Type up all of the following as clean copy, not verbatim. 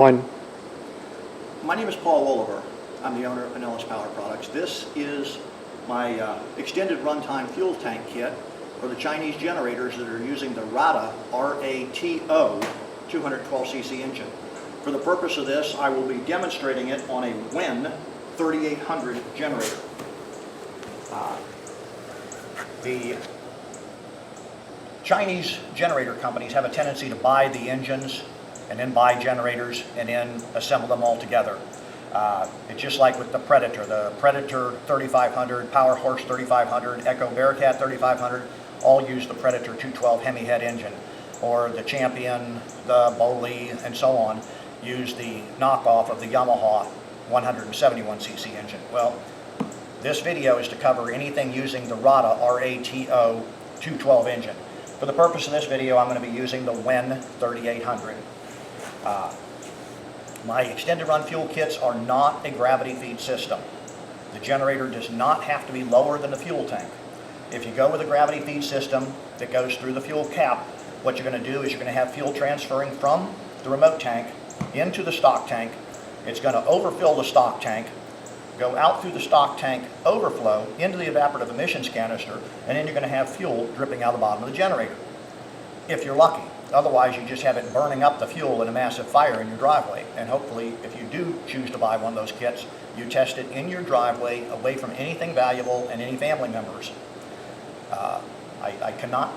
One. My name is Paul Oliver. I'm the owner of Pinellas Power Products. This is my extended runtime fuel tank kit for the Chinese generators that are using the RATO, R-A-T-O, 212cc engine. For the purpose of this, I will be demonstrating it on a WEN 3800 generator. The Chinese generator companies have a tendency to buy the engines and then buy generators and then assemble them all together. It's just like with the Predator 3500, Power Horse 3500, Echo Bearcat 3500, all use the Predator 212 Hemi head engine. Or the Champion, the Boley, and so on use the knockoff of the Yamaha 171cc engine. Well, this video is to cover anything using the RATO, R-A-T-O 212 engine. For the purpose of this video, I'm going to be using the WEN 3800. My extended run fuel kits are not a gravity feed system. The generator does not have to be lower than the fuel tank. If you go with a gravity feed system that goes through the fuel cap, what you're going to do is you're going to have fuel transferring from the remote tank into the stock tank. It's going to overfill the stock tank, go out through the stock tank, overflow into the evaporative emissions canister, and then you're going to have fuel dripping out the bottom of the generator, if you're lucky. Otherwise, you just have it burning up the fuel in a massive fire in your driveway. And hopefully, if you do choose to buy one of those kits, you test it in your driveway, away from anything valuable and any family members. I cannot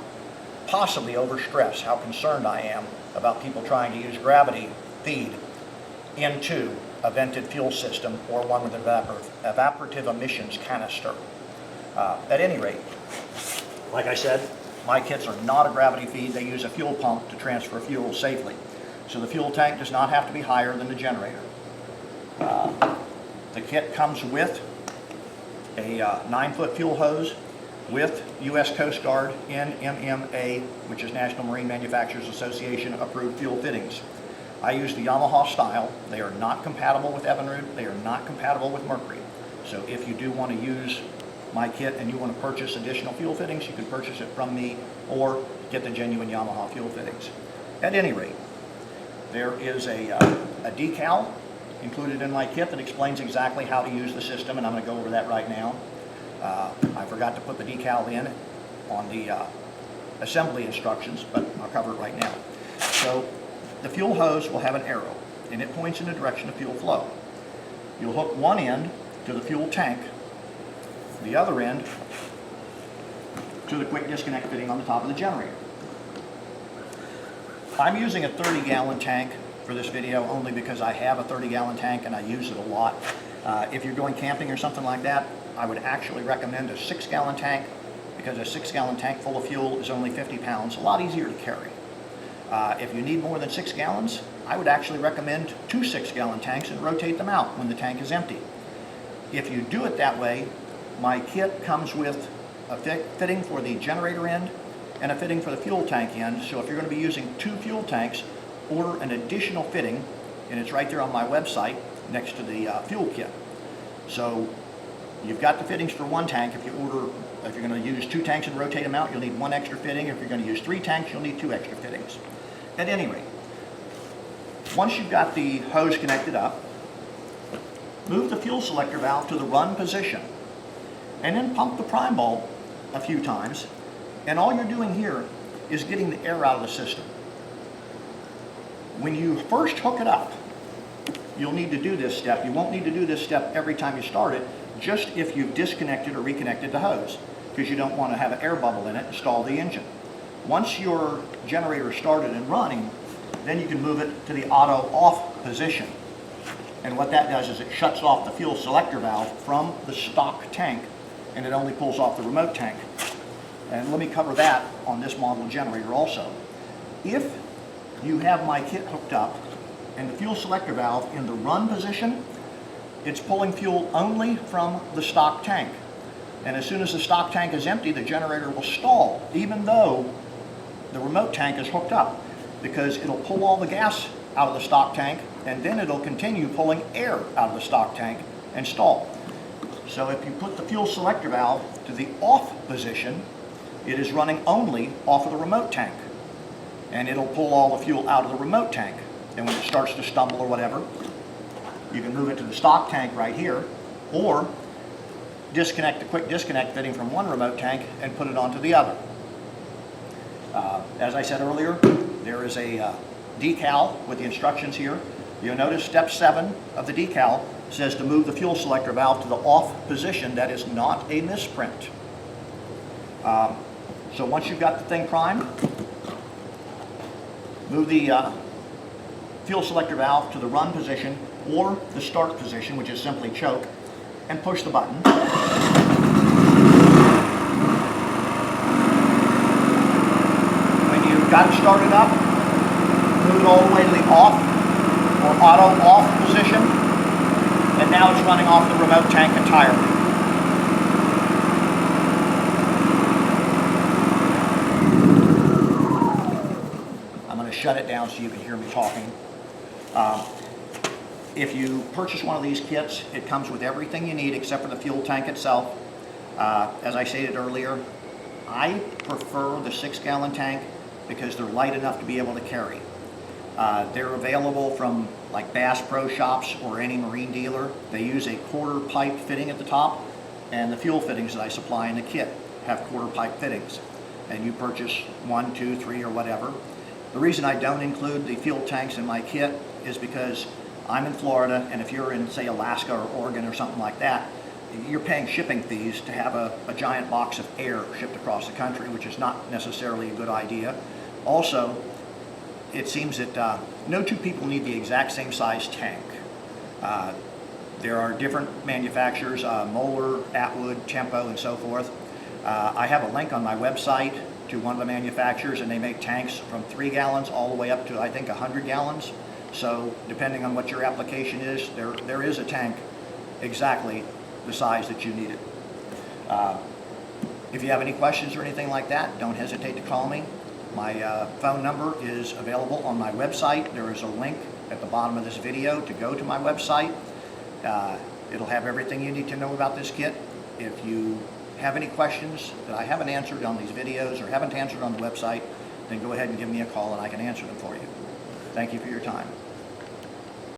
possibly overstress how concerned I am about people trying to use gravity feed into a vented fuel system or one with an evaporative emissions canister. At any rate, like I said, my kits are not a gravity feed. They use a fuel pump to transfer fuel safely. So the fuel tank does not have to be higher than the generator. The kit comes with a 9-foot fuel hose with U.S. Coast Guard NMMA, which is National Marine Manufacturers Association approved fuel fittings. I use the Yamaha style. They are not compatible with Evinrude. They are not compatible with Mercury. So if you do want to use my kit and you want to purchase additional fuel fittings, you can purchase it from me or get the genuine Yamaha fuel fittings. At any rate, there is a decal included in my kit that explains exactly how to use the system, and I'm going to go over that right now. I forgot to put the decal in on the assembly instructions, but I'll cover it right now. So the fuel hose will have an arrow, and it points in the direction of fuel flow. You'll hook one end to the fuel tank, the other end to the quick disconnect fitting on the top of the generator. I'm using a 30-gallon tank for this video only because I have a 30-gallon tank and I use it a lot. If you're going camping or something like that, I would actually recommend a 6-gallon tank, because a 6-gallon tank full of fuel is only 50 pounds, a lot easier to carry. If you need more than 6 gallons, I would actually recommend 2 6-gallon tanks and rotate them out when the tank is empty. If you do it that way, my kit comes with a fitting for the generator end and a fitting for the fuel tank end. So if you're going to be using 2 fuel tanks, order an additional fitting, and it's right there on my website next to the fuel kit. So you've got the fittings for 1 tank. If you're going to use 2 tanks and rotate them out, you'll need 1 extra fitting. If you're going to use 3 tanks, you'll need 2 extra fittings. At any rate, once you've got the hose connected up, move the fuel selector valve to the run position, and then pump the prime bulb a few times, and all you're doing here is getting the air out of the system. When you first hook it up, you'll need to do this step. You won't need to do this step every time you start it, just if you've disconnected or reconnected the hose, because you don't want to have an air bubble in it and stall the engine. Once your generator is started and running, then you can move it to the auto off position. And what that does is it shuts off the fuel selector valve from the stock tank, and it only pulls off the remote tank. And let me cover that on this model generator also. If you have my kit hooked up and the fuel selector valve in the run position, it's pulling fuel only from the stock tank. And as soon as the stock tank is empty, the generator will stall, even though the remote tank is hooked up, because it'll pull all the gas out of the stock tank, and then it'll continue pulling air out of the stock tank and stall. So if you put the fuel selector valve to the off position, it is running only off of the remote tank, and it'll pull all the fuel out of the remote tank. and when it starts to stumble or whatever, you can move it to the stock tank right here, or disconnect the quick disconnect fitting from one remote tank and put it onto the other. As I said earlier, there is a decal with the instructions here. You'll notice step 7 of the decal says to move the fuel selector valve to the off position. That is not a misprint. So once you've got the thing primed, move the fuel selector valve to the run position or the start position, which is simply choke, and push the button. When you've got it started up, move it all the way to the off or auto off position, and now it's running off the remote tank entirely. I'm going to shut it down so you can hear me talking. If you purchase one of these kits, it comes with everything you need except for the fuel tank itself. As I stated earlier, I prefer the 6-gallon tank because they're light enough to be able to carry. They're available from like Bass Pro Shops or any marine dealer. They use a quarter pipe fitting at the top, and the fuel fittings that I supply in the kit have quarter pipe fittings. And you purchase 1, 2, 3, or whatever. The reason I don't include the fuel tanks in my kit is because I'm in Florida, and if you're in, say, Alaska or Oregon or something like that, you're paying shipping fees to have a giant box of air shipped across the country, which is not necessarily a good idea. Also, it seems that no two people need the exact same size tank. There are different manufacturers, Moeller, Atwood, Tempo, and so forth. I have a link on my website to one of the manufacturers, and they make tanks from 3 gallons all the way up to, I think, 100 gallons. So depending on what your application is, there is a tank exactly the size that you need it. If you have any questions or anything like that, don't hesitate to call me. My phone number is available on my website. There is a link at the bottom of this video to go to my website. It'll have everything you need to know about this kit. If you have any questions that I haven't answered on these videos or haven't answered on the website, then go ahead and give me a call and I can answer them for you. Thank you for your time.